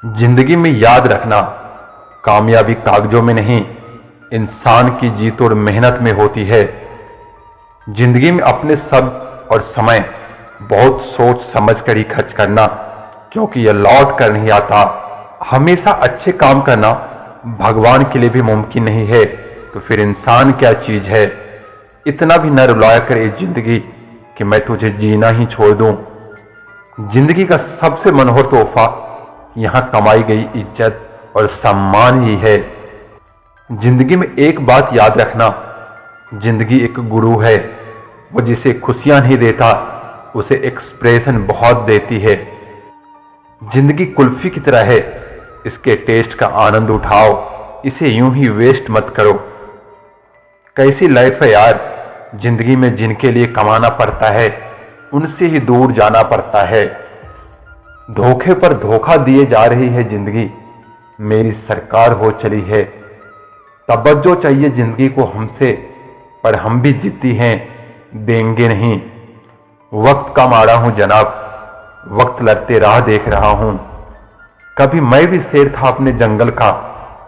जिंदगी में याद रखना, कामयाबी कागजों में नहीं, इंसान की जीत और मेहनत में होती है। जिंदगी में अपने शब्द और समय बहुत सोच समझ कर ही खर्च करना, क्योंकि यह लौट कर नहीं आता। हमेशा अच्छे काम करना भगवान के लिए भी मुमकिन नहीं है, तो फिर इंसान क्या चीज है। इतना भी न रुलाया करे जिंदगी कि मैं तुझे जीना ही छोड़ दूं। जिंदगी का सबसे मनोहर तोहफा यहां कमाई गई इज्जत और सम्मान ही है। जिंदगी में एक बात याद रखना, जिंदगी एक गुरु है। वो जिसे खुशियां नहीं देता, उसे एक्सप्रेशन बहुत देती है। जिंदगी कुल्फी की तरह है, इसके टेस्ट का आनंद उठाओ, इसे यूं ही वेस्ट मत करो। कैसी लाइफ है यार, जिंदगी में जिनके लिए कमाना पड़ता है उनसे ही दूर जाना पड़ता है। धोखे पर धोखा दिए जा रही है जिंदगी, मेरी सरकार हो चली है। तवज्जो चाहिए जिंदगी को हमसे, पर हम भी जिद्दी हैं, देंगे नहीं। वक्त का मारा हूं जनाब, वक्त लगते राह देख रहा हूं। कभी मैं भी शेर था अपने जंगल का,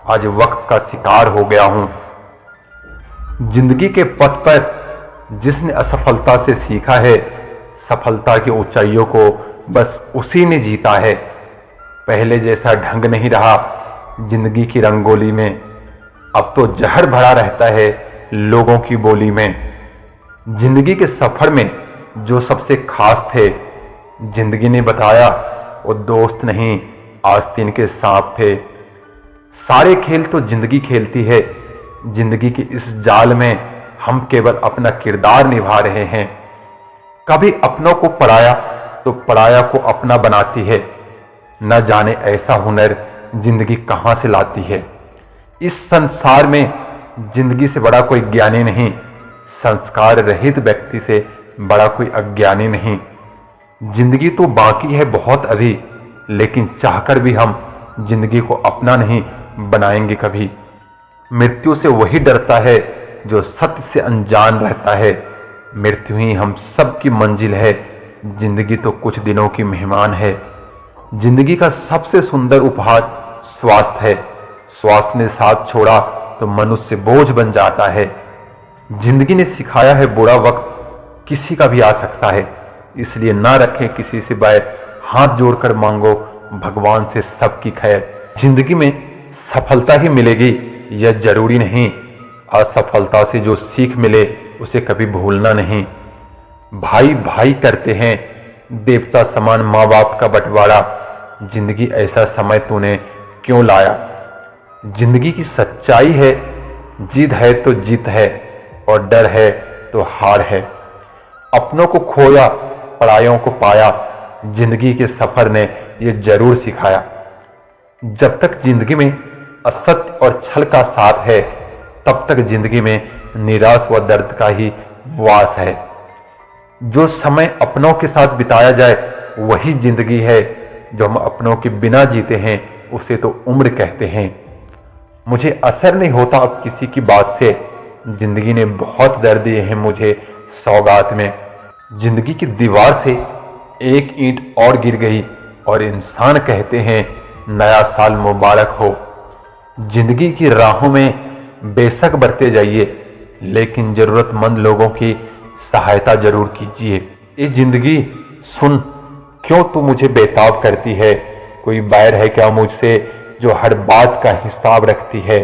आज वक्त का शिकार हो गया हूं। जिंदगी के पथ पर जिसने असफलता से सीखा है, सफलता की ऊंचाइयों को बस उसी ने जीता है। पहले जैसा ढंग नहीं रहा जिंदगी की रंगोली में, अब तो जहर भरा रहता है लोगों की बोली में। जिंदगी के सफर में जो सबसे खास थे, जिंदगी ने बताया वो दोस्त नहीं आस्तीन के सांप थे। सारे खेल तो जिंदगी खेलती है, जिंदगी की इस जाल में हम केवल अपना किरदार निभा रहे हैं। कभी अपनों को पराया तो पराया को अपना बनाती है। न जाने ऐसा हुनर जिंदगी कहां से लाती है। इस संसार में जिंदगी से बड़ा कोई ज्ञानी नहीं, संस्कार रहित व्यक्ति से बड़ा कोई अज्ञानी नहीं। जिंदगी तो बाकी है बहुत अभी, लेकिन चाहकर भी हम जिंदगी को अपना नहीं बनाएंगे कभी। मृत्यु से वही डरता है जो सत्य से अनजान रहता है। मृत्यु ही हम सब की मंजिल है, जिंदगी तो कुछ दिनों की मेहमान है। जिंदगी का सबसे सुंदर उपहार स्वास्थ्य है। स्वास्थ्य ने साथ छोड़ा तो मनुष्य बोझ बन जाता है। जिंदगी ने सिखाया है बुरा वक्त किसी का भी आ सकता है, इसलिए ना रखें किसी से बैर, हाथ जोड़कर मांगो भगवान से सबकी खैर। जिंदगी में सफलता ही मिलेगी यह जरूरी नहीं, असफलता से जो सीख मिले उसे कभी भूलना नहीं। भाई भाई करते हैं, देवता समान माँ बाप का बंटवारा। जिंदगी ऐसा समय तूने क्यों लाया। जिंदगी की सच्चाई है, जीत है तो जीत है, और डर है तो हार है। अपनों को खोया, परायों को पाया, जिंदगी के सफर ने यह जरूर सिखाया। जब तक जिंदगी में असत्य और छल का साथ है, तब तक जिंदगी में निराश व दर्द का ही वास है। जो समय अपनों के साथ बिताया जाए वही जिंदगी है, जो हम अपनों के बिना जीते हैं उसे तो उम्र कहते हैं। मुझे असर नहीं होता अब किसी की बात से, जिंदगी ने बहुत दर्द दिए हैं मुझे सौगात में। जिंदगी की दीवार से एक ईंट और गिर गई और इंसान कहते हैं नया साल मुबारक हो। जिंदगी की राहों में बेशक बढ़ते जाइए, लेकिन जरूरतमंद लोगों की सहायता जरूर कीजिए। ये जिंदगी सुन, क्यों तू मुझे बेताब करती है। कोई बैर है क्या मुझसे जो हर बात का हिसाब रखती है।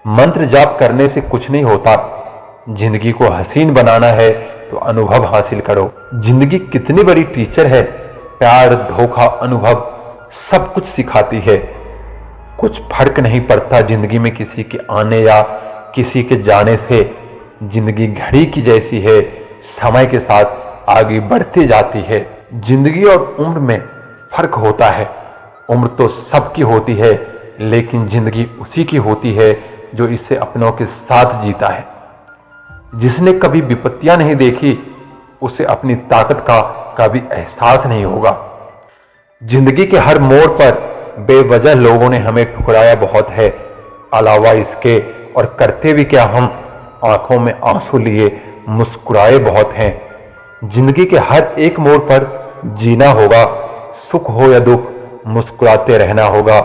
मंत्र जाप करने से कुछ नहीं होता, जिंदगी को हसीन बनाना है तो अनुभव हासिल करो। जिंदगी कितनी बड़ी टीचर है, प्यार धोखा अनुभव सब कुछ सिखाती है। कुछ फर्क नहीं पड़ता जिंदगी में किसी के आने या किसी के जाने से। जिंदगी घड़ी की जैसी है, समय के साथ आगे बढ़ती जाती है। जिंदगी और उम्र में फर्क होता है। उम्र तो सबकी होती है, लेकिन जिंदगी उसी की होती है जो इसे अपनों के साथ जीता है। जिसने कभी विपत्तियां नहीं देखी, उसे अपनी ताकत का कभी एहसास नहीं होगा। जिंदगी के हर मोड़ पर बेवजह लोगों ने हमें ठुकराया बहुत है। अलावा इसके और करते भी क्या हम, आंखों में आंसू लिए मुस्कुराए बहुत हैं। जिंदगी के हर एक मोड़ पर जीना होगा, सुख हो या दुख, मुस्कुराते रहना होगा।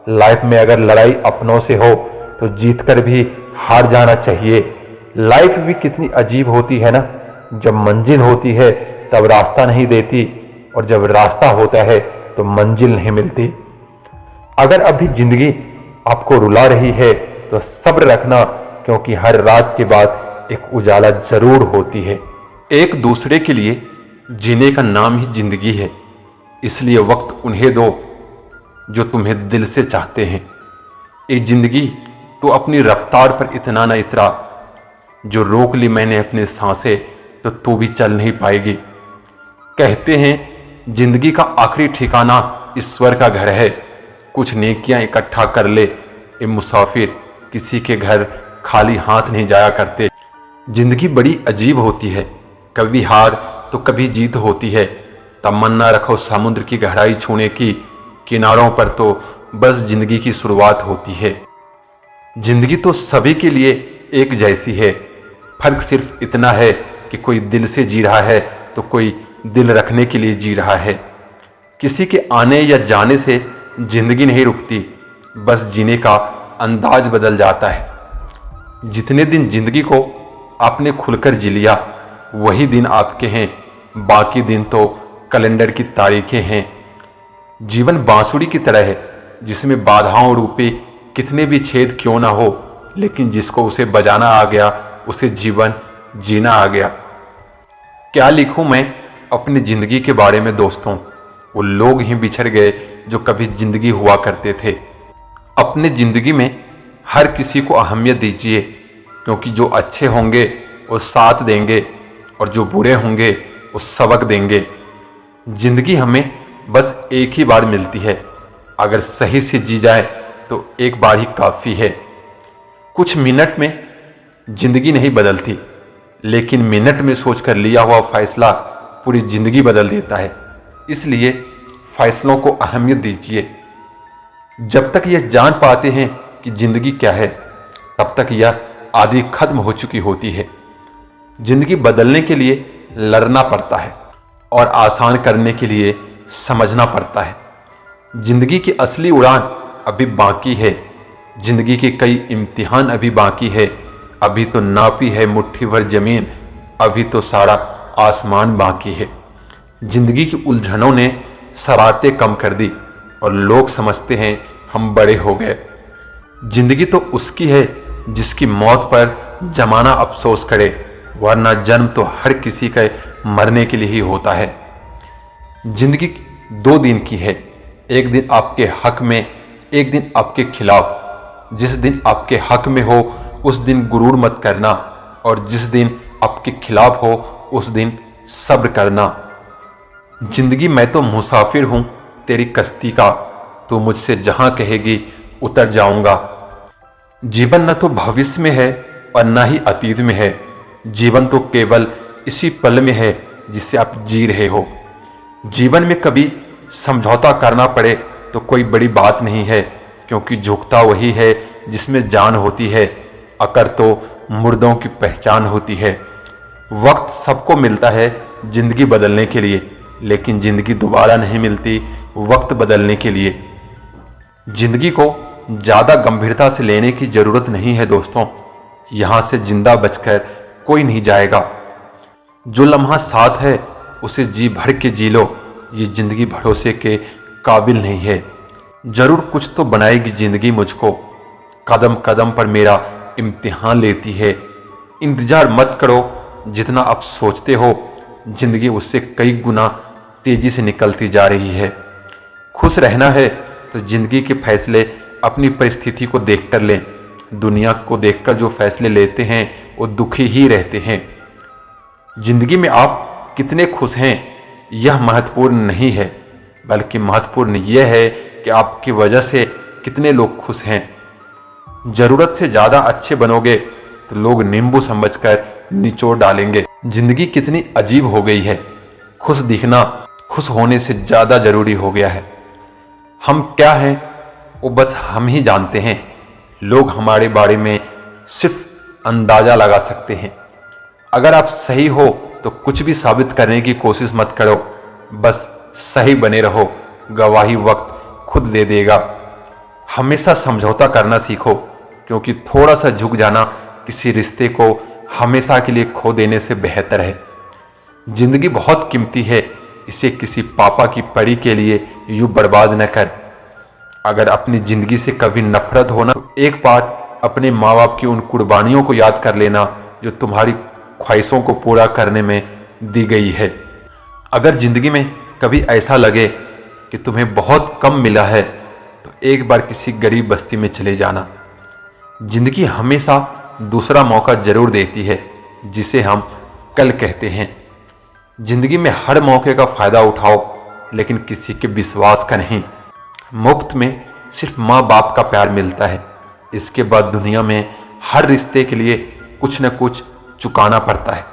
लाइफ में अगर लड़ाई अपनों से हो तो जीतकर भी हार जाना चाहिए। लाइफ भी कितनी अजीब होती है ना, जब मंजिल होती है तब रास्ता नहीं देती, और जब रास्ता होता है तो मंजिल नहीं मिलती। अगर अभी जिंदगी आपको रुला रही है तो सब्र रखना, क्योंकि हर रात के बाद एक उजाला जरूर होती है। एक दूसरे के लिए जीने का नाम ही जिंदगी है, इसलिए वक्त उन्हें दो जो तुम्हें दिल से चाहते हैं। एक जिंदगी तो अपनी रफ्तार पर इतना न इतरा, जो रोक ली मैंने अपने सांसें तो तू भी चल नहीं पाएगी। कहते हैं जिंदगी का आखिरी ठिकाना ईश्वर का घर है। कुछ नेकियां इकट्ठा कर ले ए मुसाफिर, किसी के घर खाली हाथ नहीं जाया करते। जिंदगी बड़ी अजीब होती है, कभी हार तो कभी जीत होती है। तमन्ना रखो समुद्र की गहराई छूने की, किनारों पर तो बस जिंदगी की शुरुआत होती है। जिंदगी तो सभी के लिए एक जैसी है, फर्क सिर्फ इतना है कि कोई दिल से जी रहा है तो कोई दिल रखने के लिए जी रहा है। किसी के आने या जाने से जिंदगी नहीं रुकती, बस जीने का अंदाज बदल जाता है। जितने दिन जिंदगी को आपने खुलकर जी लिया वही दिन आपके हैं, बाकी दिन तो कैलेंडर की तारीखें हैं। जीवन बांसुरी की तरह है, जिसमें बाधाओं रूपी कितने भी छेद क्यों ना हो, लेकिन जिसको उसे बजाना आ गया उसे जीवन जीना आ गया। क्या लिखूं मैं अपनी जिंदगी के बारे में दोस्तों, वो लोग ही बिछड़ गए जो कभी जिंदगी हुआ करते थे। अपने जिंदगी में हर किसी को अहमियत दीजिए, क्योंकि जो अच्छे होंगे वो साथ देंगे और जो बुरे होंगे वो सबक देंगे। जिंदगी हमें बस एक ही बार मिलती है, अगर सही से जी जाए तो एक बार ही काफी है। कुछ मिनट में जिंदगी नहीं बदलती, लेकिन मिनट में सोचकर लिया हुआ फैसला पूरी जिंदगी बदल देता है। इसलिए फैसलों को अहमियत दीजिए। जब तक यह जान पाते हैं कि जिंदगी क्या है, तब तक यह आदि खत्म हो चुकी होती है। जिंदगी बदलने के लिए लड़ना पड़ता है और आसान करने के लिए समझना पड़ता है। जिंदगी की असली उड़ान अभी बाकी है, जिंदगी के कई इम्तिहान अभी बाकी है। अभी तो नापी है मुट्ठी भर जमीन, अभी तो सारा आसमान बाकी है। जिंदगी की उलझनों ने शरारतें कम कर दी और लोग समझते हैं हम बड़े हो गए। जिंदगी तो उसकी है जिसकी मौत पर जमाना अफसोस करे, वरना जन्म तो हर किसी के मरने के लिए ही होता है। जिंदगी 2 दिन की है, एक दिन आपके हक में, एक दिन आपके खिलाफ। जिस दिन आपके हक में हो उस दिन गुरूर मत करना, और जिस दिन आपके खिलाफ हो उस दिन सब्र करना। जिंदगी मैं तो मुसाफिर हूं तेरी कश्ती का, तू मुझसे जहां कहेगी उतर जाऊंगा। जीवन न तो भविष्य में है और न ही अतीत में है, जीवन तो केवल इसी पल में है जिसे आप जी रहे हो। जीवन में कभी समझौता करना पड़े तो कोई बड़ी बात नहीं है, क्योंकि झुकता वही है जिसमें जान होती है, अकर तो मुर्दों की पहचान होती है। वक्त सबको मिलता है जिंदगी बदलने के लिए, लेकिन जिंदगी दोबारा नहीं मिलती वक्त बदलने के लिए। जिंदगी को ज्यादा गंभीरता से लेने की जरूरत नहीं है दोस्तों, यहां से जिंदा बचकर कोई नहीं जाएगा। जो लम्हा साथ है उसे जी भर के जी लो, ये जिंदगी भरोसे के काबिल नहीं है। जरूर कुछ तो बनाएगी जिंदगी मुझको, कदम कदम पर मेरा इम्तिहान लेती है। इंतजार मत करो, जितना आप सोचते हो जिंदगी उससे कई गुना तेजी से निकलती जा रही है। खुश रहना है तो जिंदगी के फैसले अपनी परिस्थिति को देखकर लें। दुनिया को देखकर जो फैसले लेते हैं वो दुखी ही रहते हैं। जिंदगी में आप कितने खुश हैं यह महत्वपूर्ण नहीं है, बल्कि महत्वपूर्ण यह है कि आपकी वजह से कितने लोग खुश हैं। जरूरत से ज्यादा अच्छे बनोगे तो लोग नींबू समझकर निचोड़ डालेंगे। जिंदगी कितनी अजीब हो गई है, खुश दिखना खुश होने से ज्यादा जरूरी हो गया है। हम क्या हैं वो बस हम ही जानते हैं, लोग हमारे बारे में सिर्फ अंदाजा लगा सकते हैं। अगर आप सही हो तो कुछ भी साबित करने की कोशिश मत करो, बस सही बने रहो। गवाही वक्त खुद दे देगा। हमेशा समझौता करना सीखो, क्योंकि थोड़ा सा झुक जाना किसी रिश्ते को हमेशा के लिए खो देने से बेहतर है। जिंदगी बहुत कीमती है, इसे किसी पापा की परी के लिए यूं बर्बाद न कर। अगर अपनी जिंदगी से कभी नफरत होना तो एक बार अपने माँ बाप की उन कुर्बानियों को याद कर लेना जो तुम्हारी ख्वाहिशों को पूरा करने में दी गई है। अगर जिंदगी में कभी ऐसा लगे कि तुम्हें बहुत कम मिला है तो एक बार किसी गरीब बस्ती में चले जाना। जिंदगी हमेशा दूसरा मौका जरूर देती है, जिसे हम कल कहते हैं। जिंदगी में हर मौके का फायदा उठाओ, लेकिन किसी के विश्वास का नहीं। मुफ्त में सिर्फ माँ बाप का प्यार मिलता है, इसके बाद दुनिया में हर रिश्ते के लिए कुछ न कुछ चुकाना पड़ता है।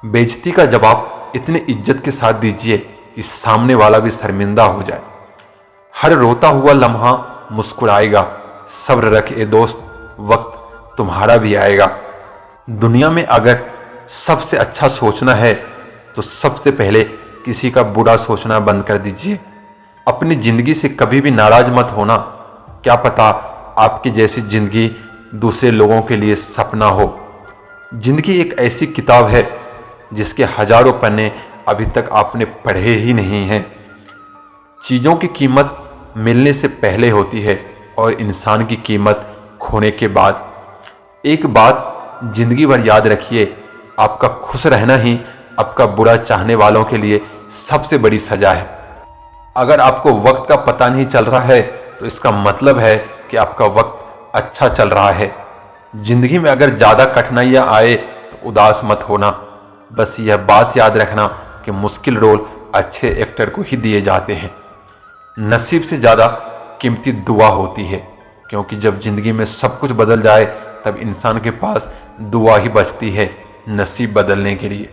बेइज्जती का जवाब इतने इज्जत के साथ दीजिए कि सामने वाला भी शर्मिंदा हो जाए। हर रोता हुआ लम्हा मुस्कुराएगा। सब्र रख ए दोस्त, वक्त तुम्हारा भी आएगा। दुनिया में अगर सबसे अच्छा सोचना है तो सबसे पहले किसी का बुरा सोचना बंद कर दीजिए। अपनी जिंदगी से कभी भी नाराज मत होना। क्या पता आपकी जैसी जिंदगी दूसरे लोगों के लिए सपना हो। जिंदगी एक ऐसी किताब है जिसके हजारों पन्ने अभी तक आपने पढ़े ही नहीं हैं। चीज़ों की कीमत मिलने से पहले होती है और इंसान की कीमत खोने के बाद। एक बात जिंदगी भर याद रखिए, आपका खुश रहना ही आपका बुरा चाहने वालों के लिए सबसे बड़ी सजा है। अगर आपको वक्त का पता नहीं चल रहा है तो इसका मतलब है कि आपका वक्त अच्छा चल रहा है। जिंदगी में अगर ज़्यादा कठिनाइयाँ आए तो उदास मत होना। बस यह बात याद रखना कि मुश्किल रोल अच्छे एक्टर को ही दिए जाते हैं। नसीब से ज़्यादा कीमती दुआ होती है, क्योंकि जब जिंदगी में सब कुछ बदल जाए तब इंसान के पास दुआ ही बचती है नसीब बदलने के लिए।